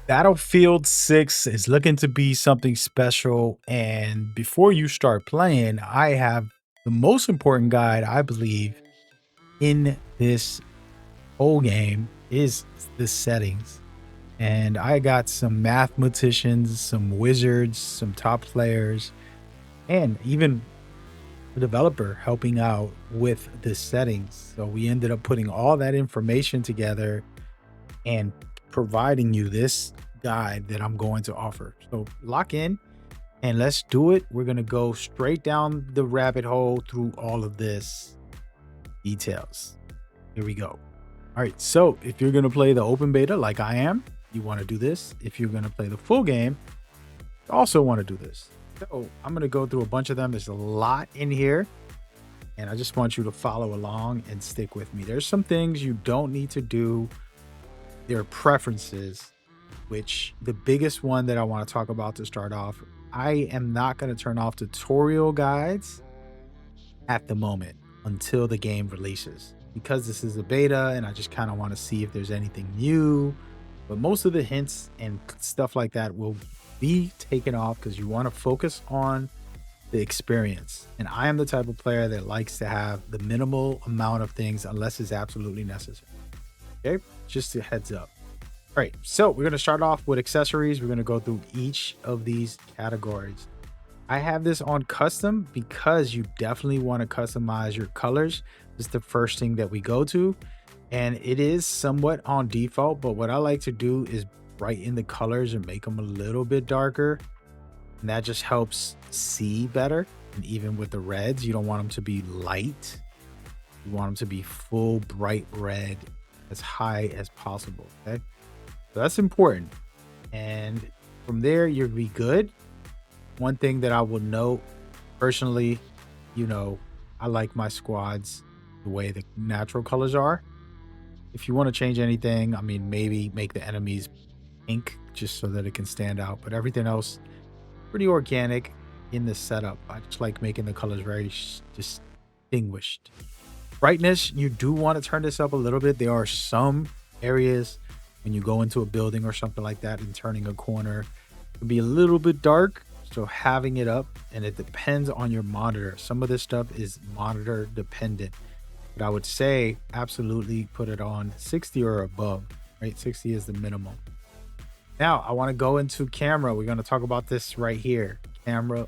Battlefield 6 is looking to be something special. And before you start playing, I have the most important guide, I believe, in this whole game is the settings. And I got some mathematicians, some wizards, some top players, and even a developer helping out with the settings. So we ended up putting all that information together and providing you this guide that I'm going to offer. So lock in and let's do it. We're going to go straight down the rabbit hole through all of this details. Here we go. All right. So if you're going to play the open beta like I am, you want to do this. If you're going to play the full game, you also want to do this. So I'm going to go through a bunch of them. There's a lot in here. And I just want you to follow along and stick with me. There's some things you don't need to do. Their preferences, which the biggest one that I want to talk about to start off, I am not going to turn off tutorial guides at the moment until the game releases because this is a beta and I just kind of want to see if there's anything new. But most of the hints and stuff like that will be taken off because you want to focus on the experience. And I am the type of player that likes to have the minimal amount of things unless it's absolutely necessary. Okay, just a heads up. All right, so we're going to start off with accessories. We're going to go through each of these categories. I have this on custom because you definitely want to customize your colors. This is the first thing that we go to, and it is somewhat on default, but what I like to do is brighten the colors and make them a little bit darker, and that just helps see better. And even with the reds, you don't want them to be light. You want them to be full bright red as high as possible. Okay, so that's important. And from there, you'll be good. One thing that I will note personally, I like my squads the way the natural colors are. If you want to change anything, I mean, maybe make the enemies pink just so that it can stand out. But everything else, pretty organic in the setup. I just like making the colors very distinguished. Brightness, you do want to turn this up a little bit. There are some areas when you go into a building or something like that and turning a corner, it can be a little bit dark. So having it up, and it depends on your monitor. Some of this stuff is monitor dependent, but I would say absolutely put it on 60 or above, right? 60 is the minimum. Now I want to go into camera. We're going to talk about this right here. Camera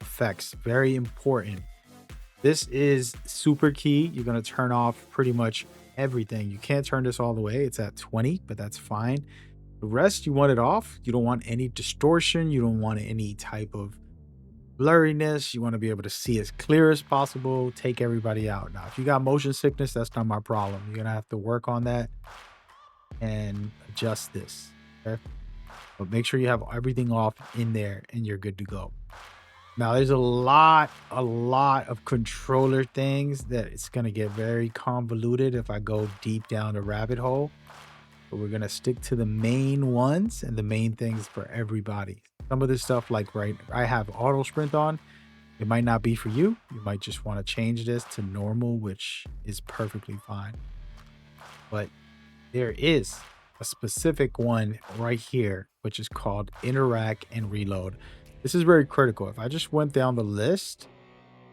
effects, very important. This is super key. You're going to turn off pretty much everything. You can't turn this all the way. It's at 20, but that's fine. The rest, you want it off. You don't want any distortion. You don't want any type of blurriness. You want to be able to see as clear as possible. Take everybody out. Now, if you got motion sickness, that's not my problem. You're going to have to work on that and adjust this. Okay. But make sure you have everything off in there and you're good to go. Now, there's a lot of controller things that it's going to get very convoluted if I go deep down the rabbit hole. But we're going to stick to the main ones and the main things for everybody. Some of this stuff, like I have auto sprint on. It might not be for you. You might just want to change this to normal, which is perfectly fine. But there is a specific one right here, which is called interact and reload. This is very critical. If I just went down the list,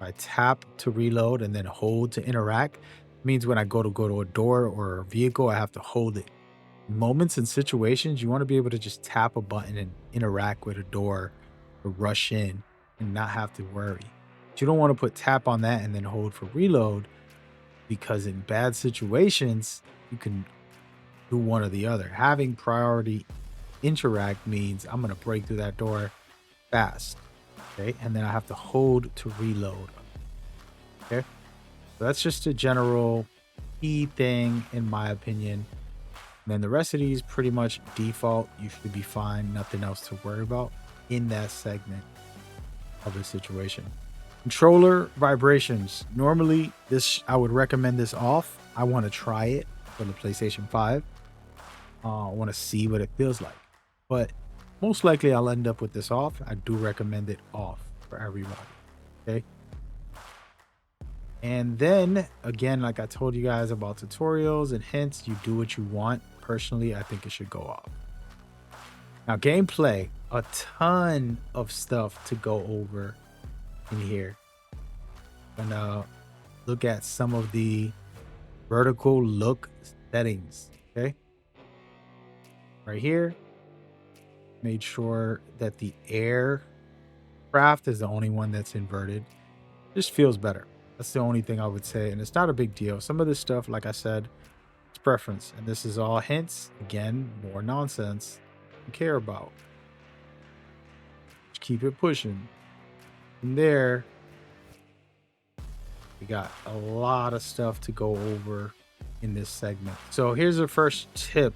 I tap to reload and then hold to interact, it means when I go to a door or a vehicle, I have to hold it. Moments and situations, you want to be able to just tap a button and interact with a door or rush in and not have to worry. But you don't want to put tap on that and then hold for reload, because in bad situations, you can do one or the other. Having priority interact means I'm going to break through that door fast. Okay. And then I have to hold to reload. Okay. So that's just a general key thing, in my opinion. And then the rest of these pretty much default. You should be fine. Nothing else to worry about in that segment of the situation. Controller vibrations. Normally, I would recommend this off. I want to try it for the PlayStation 5. I want to see what it feels like. But most likely I'll end up with this off. I do recommend it off for everybody. Okay. And then again, like I told you guys about tutorials and hints, you do what you want. Personally, I think it should go off. Now, gameplay, a ton of stuff to go over in here. And look at some of the vertical look settings. Okay. Right here, made sure that the aircraft is the only one that's inverted. Just feels better. That's the only thing I would say. And it's not a big deal. Some of this stuff, like I said, it's preference. And this is all hints. Again, more nonsense you care about. Just keep it pushing. From there, we got a lot of stuff to go over in this segment. So here's the first tip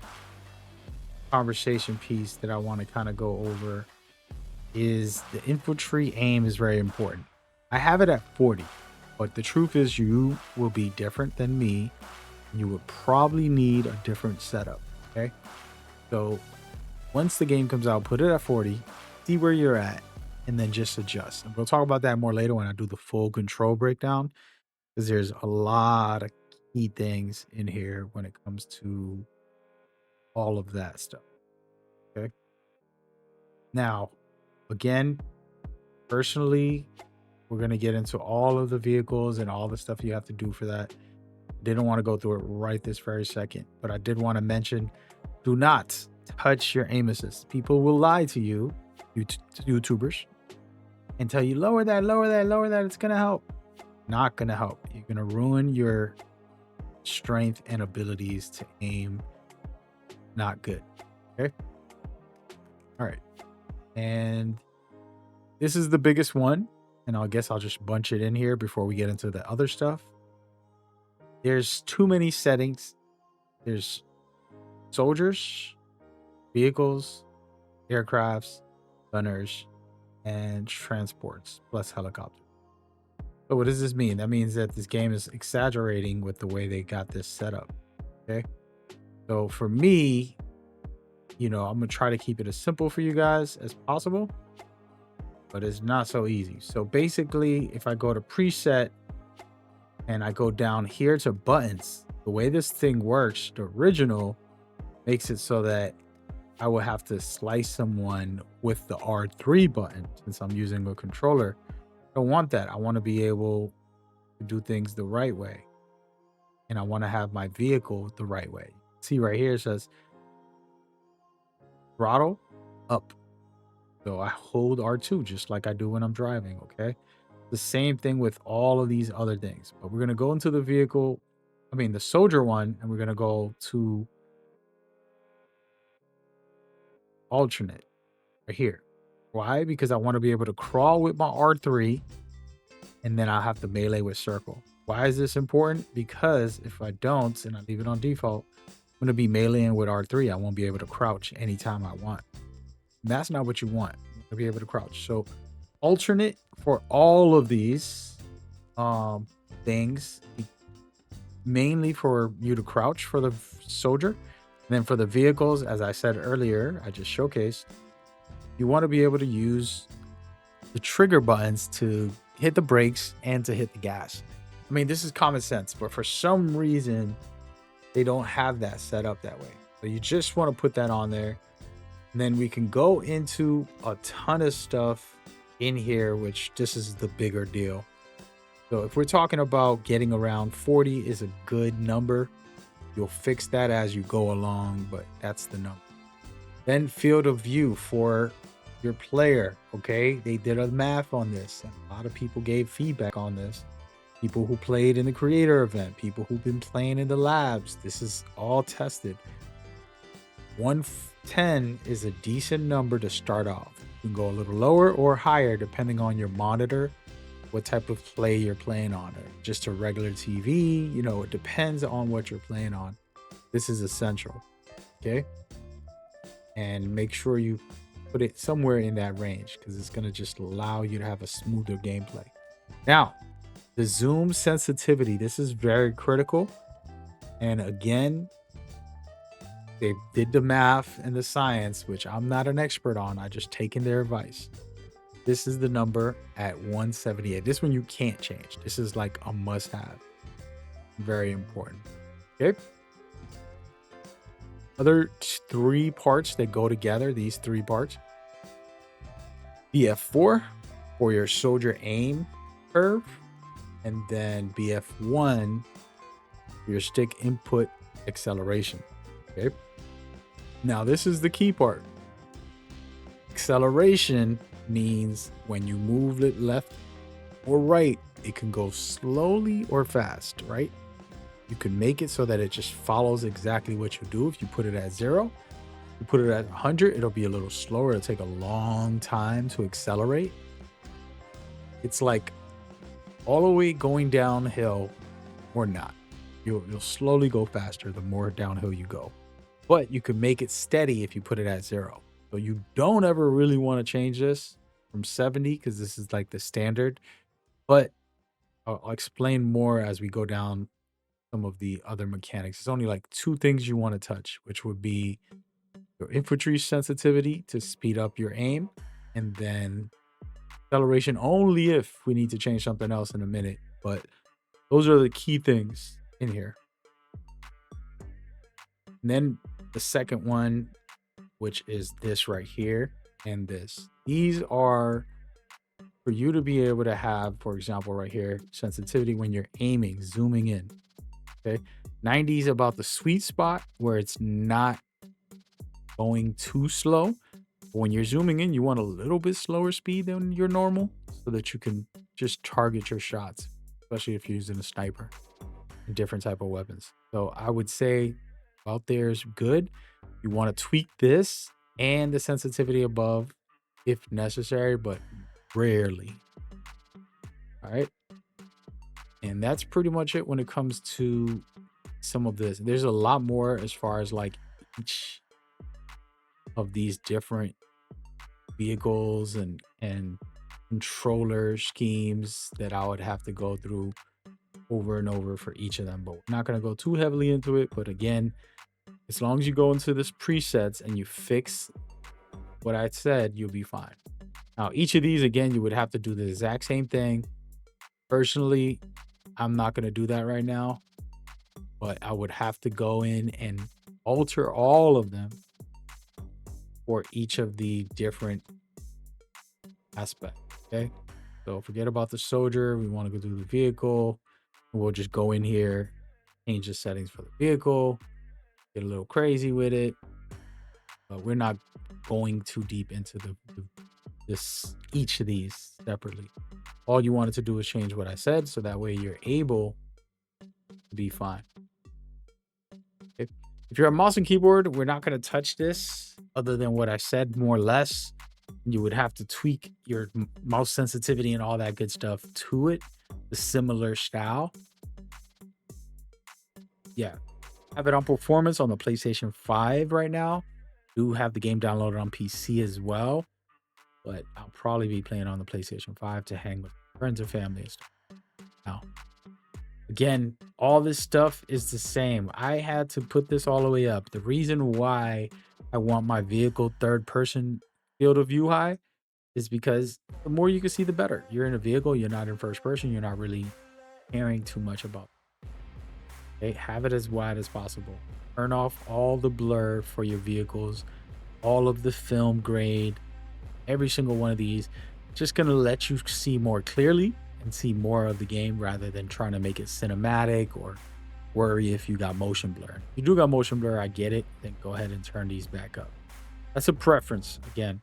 conversation piece that I want to kind of go over is the infantry aim is very important. I have it at 40, but the truth is you will be different than me. You would probably need a different setup. Okay. So once the game comes out, put it at 40, see where you're at, and then just adjust. And we'll talk about that more later when I do the full control breakdown, because there's a lot of key things in here when it comes to all of that stuff. Okay. Now, again, personally, we're going to get into all of the vehicles and all the stuff you have to do for that. Didn't want to go through it right this very second, but I did want to mention, do not touch your aim assist. People will lie to you, YouTubers, and tell you, lower that, lower that, lower that. It's going to help. Not going to help. You're going to ruin your strength and abilities to aim. Not good. Okay. All right. And this is the biggest one. And I guess I'll just bunch it in here before we get into the other stuff. There's too many settings. There's soldiers, vehicles, aircrafts, gunners, and transports, plus helicopters. So what does this mean? That means that this game is exaggerating with the way they got this set up. Okay. So for me, I'm going to try to keep it as simple for you guys as possible, but it's not so easy. So basically, if I go to preset and I go down here to buttons, the way this thing works, the original makes it so that I will have to slice someone with the R3 button since I'm using a controller. I don't want that. I want to be able to do things the right way. And I want to have my vehicle the right way. See right here, it says throttle up. So I hold R2 just like I do when I'm driving, okay? The same thing with all of these other things. But we're going to go into the vehicle, the soldier one, and we're going to go to alternate right here. Why? Because I want to be able to crawl with my R3 and then I'll have to melee with circle. Why is this important? Because if I don't and I leave it on default, I'm going to be meleeing with R3. I won't be able to crouch anytime I want. And that's not what you want. You want to be able to crouch. So alternate for all of these things, mainly for you to crouch for the soldier. And then for the vehicles, as I said earlier, I just showcased, you want to be able to use the trigger buttons to hit the brakes and to hit the gas. This is common sense, but for some reason, they don't have that set up that way. So you just want to put that on there. And then we can go into a ton of stuff in here, which this is the bigger deal. So if we're talking about getting around 40 is a good number. You'll fix that as you go along, but that's the number. Then field of view for your player, okay? They did a math on this, and a lot of people gave feedback on this. People who played in the creator event, people who've been playing in the labs. This is all tested. 110 is a decent number to start off. You can go a little lower or higher depending on your monitor, what type of play you're playing on, or just a regular TV. It depends on what you're playing on. This is essential, okay? And make sure you put it somewhere in that range because it's going to just allow you to have a smoother gameplay. Now, the zoom sensitivity, this is very critical. And again, they did the math and the science, which I'm not an expert on. I just taken their advice. This is the number at 178. This one you can't change. This is like a must-have. Very important. Okay. Other three parts that go together, these three parts: BF4 for your soldier aim curve, and then BF1 for your stick input acceleration. Okay. Now, this is the key part. Acceleration means when you move it left or right, it can go slowly or fast, right? You can make it so that it just follows exactly what you do. If you put it at 0, you put it at 100, it'll be a little slower. It'll take a long time to accelerate. It's like all the way going downhill or not. You'll slowly go faster the more downhill you go. But you can make it steady if you put it at 0. So you don't ever really want to change this from 70 because this is like the standard. But I'll explain more as we go down some of the other mechanics. It's only like 2 things you want to touch, which would be your infantry sensitivity to speed up your aim, and then acceleration only if we need to change something else in a minute. But those are the key things in here. And then the second one, which is this right here and this. These are for you to be able to have, for example, right here, sensitivity when you're aiming, zooming in. Okay. 90 is about the sweet spot where it's not going too slow. But when you're zooming in, you want a little bit slower speed than your normal so that you can just target your shots, especially if you're using a sniper and different type of weapons. So I would say out there is good. You want to tweak this and the sensitivity above if necessary, but rarely. All right. And that's pretty much it when it comes to some of this. There's a lot more as far as like each of these different vehicles and controller schemes that I would have to go through over and over for each of them. But we're not going to go too heavily into it. But again, as long as you go into this presets and you fix what I said, you'll be fine. Now, each of these, again, you would have to do the exact same thing. Personally, I'm not going to do that right now, but I would have to go in and alter all of them for each of the different aspects. Okay. So forget about the soldier. We want to go through the vehicle. We'll just go in here, change the settings for the vehicle, get a little crazy with it. But we're not going too deep into each of these separately. All you wanted to do is change what I said, so that way you're able to be fine. If you're a mouse and keyboard, we're not going to touch this other than what I said, more or less. You would have to tweak your mouse sensitivity and all that good stuff to it, the similar style. Yeah. Have it on performance on the PlayStation 5 right now. Do have the game downloaded on PC as well, but I'll probably be playing on the PlayStation 5 to hang with friends or family and stuff. Now, again, all this stuff is the same. I had to put this all the way up. The reason why I want my vehicle third person field of view high is because the more you can see, the better. You're in a vehicle, you're not in first person, you're not really caring too much about it. Okay, have it as wide as possible. Turn off all the blur for your vehicles, all of the film grade, every single one of these. Just gonna let you see more clearly and see more of the game rather than trying to make it cinematic or worry if you got motion blur. If you do got motion blur, I get it. Then go ahead and turn these back up. That's a preference again.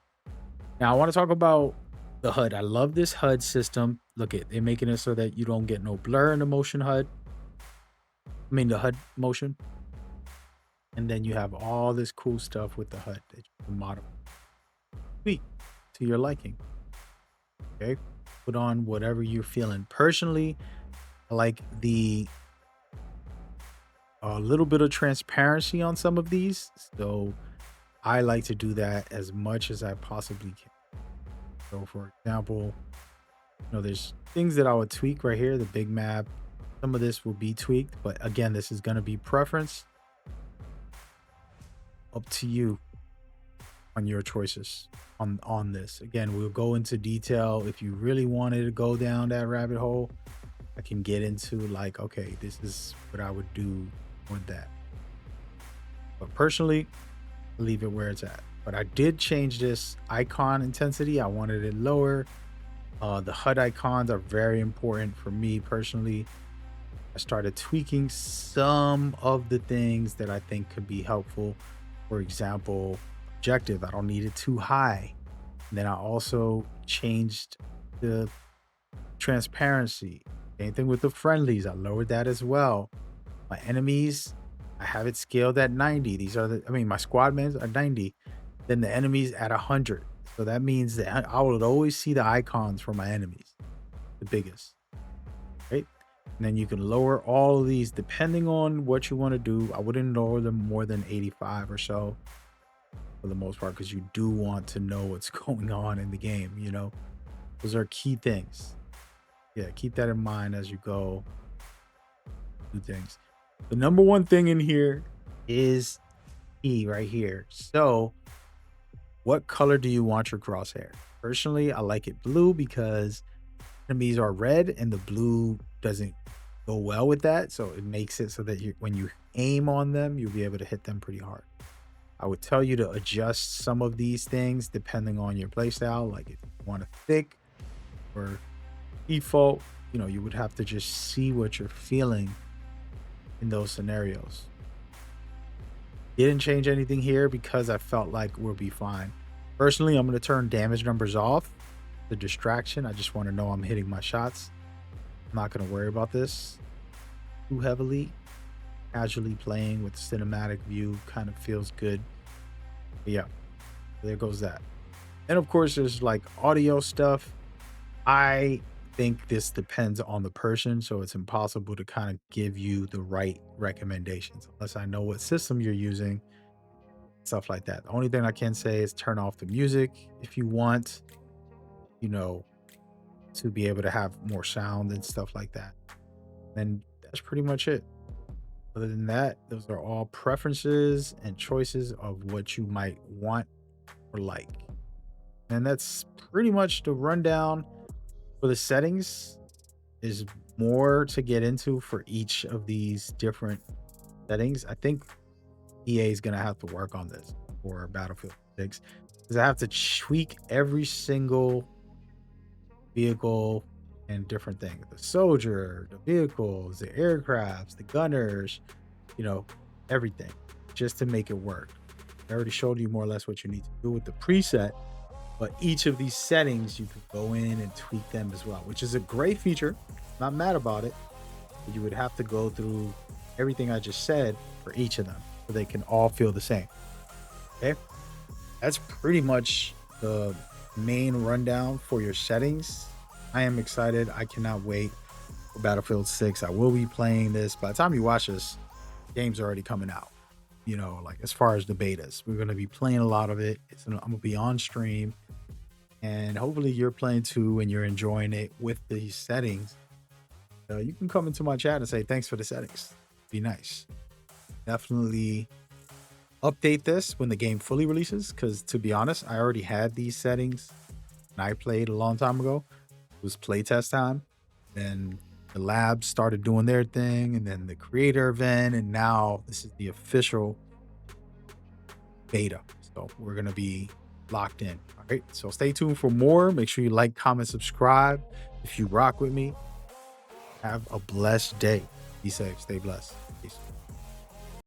Now I want to talk about the HUD. I love this HUD system. Look at they're making it so that you don't get no blur in the motion HUD. I mean the HUD motion. And then you have all this cool stuff with the HUD that you can modify. Sweet. To your liking. Okay. Put on whatever you're feeling. Personally, I like the a little bit of transparency on some of these. So I like to do that as much as I possibly can. So for example, there's things that I would tweak right here, the big map. Some of this will be tweaked, but again, this is going to be preference. Up to you on your choices on this. Again, we'll go into detail. If you really wanted to go down that rabbit hole, I can get into like, okay, this is what I would do with that. But personally, leave it where it's at. But I did change this icon intensity. I wanted it lower. The HUD icons are very important for me personally. I started tweaking some of the things that I think could be helpful. For example, objective, I don't need it too high. And then I also changed the transparency. Same thing with the friendlies. I lowered that as well. My enemies, I have it scaled at 90. These are my squadmates are 90. Then the enemies at 100. So that means that I will always see the icons for my enemies, the biggest, right? And then you can lower all of these depending on what you want to do. I wouldn't lower them more than 85 or so for the most part, because you do want to know what's going on in the game, you know? Those are key things. Yeah, keep that in mind as you go do things. The number one thing in here is E right here. So, what color do you want your crosshair? Personally, I like it blue because enemies are red and the blue doesn't go well with that. So it makes it so that when you aim on them, you'll be able to hit them pretty hard. I would tell you to adjust some of these things depending on your playstyle. Like if you want a thick or default, you would have to just see what you're feeling in those scenarios. Didn't change anything here because I felt like we'll be fine. Personally, I'm going to turn damage numbers off. The distraction, I just want to know I'm hitting my shots. I'm not going to worry about this too heavily. Casually playing with cinematic view kind of feels good. But yeah, there goes that. And of course, there's like audio stuff. I think this depends on the person, so it's impossible to kind of give you the right recommendations unless I know what system you're using, stuff like that. The only thing I can say is turn off the music if you want, you know, to be able to have more sound and stuff like that. And that's pretty much it. Other than that, those are all preferences and choices of what you might want or like. And that's pretty much the rundown for the settings. Is more to get into for each of these different settings. I think EA is going to have to work on this for Battlefield 6 because I have to tweak every single vehicle and different things. The soldier, the vehicles, the aircrafts, the gunners, everything just to make it work. I already showed you more or less what you need to do with the preset, but each of these settings you can go in and tweak them as well, which is a great feature. Not mad about it. But you would have to go through everything I just said for each of them so they can all feel the same. Okay. That's pretty much the main rundown for your settings. I am excited. I cannot wait for Battlefield 6. I will be playing this. By the time you watch this, the game's already coming out. Like as far as the betas, we're going to be playing a lot of it. I'm going to be on stream, and hopefully you're playing too and you're enjoying it with these settings. You can come into my chat and say thanks for the settings. Be nice. Definitely update this when the game fully releases, because to be honest, I already had these settings and I played a long time ago. It was playtest time. Then the labs started doing their thing, and then the creator event, and now this is the official beta. So we're going to be locked in. All right. So stay tuned for more. Make sure you like, comment, subscribe. If you rock with me, have a blessed day. Be safe. Stay blessed. Peace.